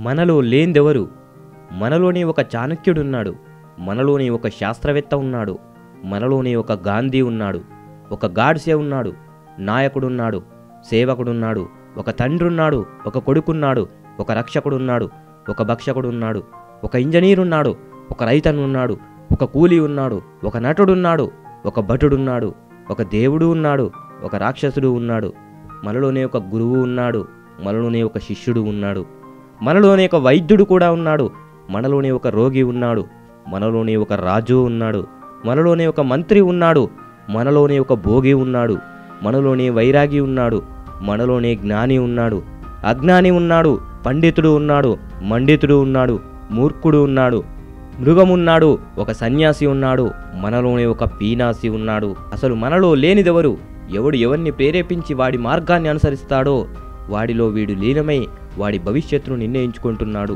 మనలో లేనిదెవరు? మనలోనే ఒక చాణక్యుడున్నాడు, మనలోనే ఒక శాస్త్రవేత్త ఉన్నాడు, మనలోనే ఒక గాంధీ ఉన్నాడు, ఒక గాడ్సే ఉన్నాడు, నాయకుడున్నాడు, సేవకుడున్నాడు, ఒక తండ్రున్నాడు, ఒక కొడుకున్నాడు, ఒక రక్షకుడున్నాడు, ఒక భక్షకుడున్నాడు, ఒక ఇంజనీరున్నాడు, ఒక రైతన్నున్నాడు, ఒక కూలీ ఉన్నాడు, ఒక నటుడున్నాడు, ఒక భటుడున్నాడు, ఒక దేవుడు ఉన్నాడు, ఒక రాక్షసుడు ఉన్నాడు. మనలోనే ఒక గురువు ఉన్నాడు, మనలోనే ఒక శిష్యుడు ఉన్నాడు, మనలోనే ఒక వైద్యుడు కూడా ఉన్నాడు, మనలోనే ఒక రోగి ఉన్నాడు, మనలోనే ఒక రాజు ఉన్నాడు, మనలోనే ఒక మంత్రి ఉన్నాడు, మనలోనే ఒక భోగి ఉన్నాడు, మనలోనే వైరాగి ఉన్నాడు, మనలోనే జ్ఞాని ఉన్నాడు, అజ్ఞాని ఉన్నాడు, పండితుడు ఉన్నాడు, మండితుడు ఉన్నాడు, మూర్ఖుడు ఉన్నాడు, మృగమున్నాడు, ఒక సన్యాసి ఉన్నాడు, మనలోనే ఒక పీనాసి ఉన్నాడు. అసలు మనలో లేనిదెవరు? ఎవడు ఎవరిని ప్రేరేపించి వాడి మార్గాన్ని అనుసరిస్తాడో వాడిలో వీడు లీనమై వాడి భవిష్యత్తును నిర్ణయించుకుంటున్నాడు.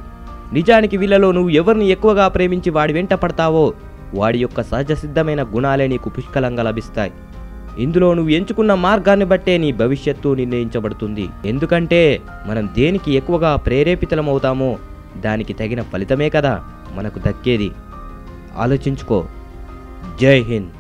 నిజానికి వీళ్ళలో నువ్వు ఎవరిని ఎక్కువగా ప్రేమించి వాడి వెంట పడతావో వాడి యొక్క సహజ సిద్ధమైన గుణాలే నీకు పుష్కలంగా లభిస్తాయి. ఇందులో నువ్వు ఎంచుకున్న మార్గాన్ని బట్టే నీ భవిష్యత్తు నిర్ణయించబడుతుంది. ఎందుకంటే మనం దేనికి ఎక్కువగా ప్రేరేపితమవుతామో దానికి తగిన ఫలితమే కదా మనకు దక్కేది. ఆలోచించుకో. జై హింద్.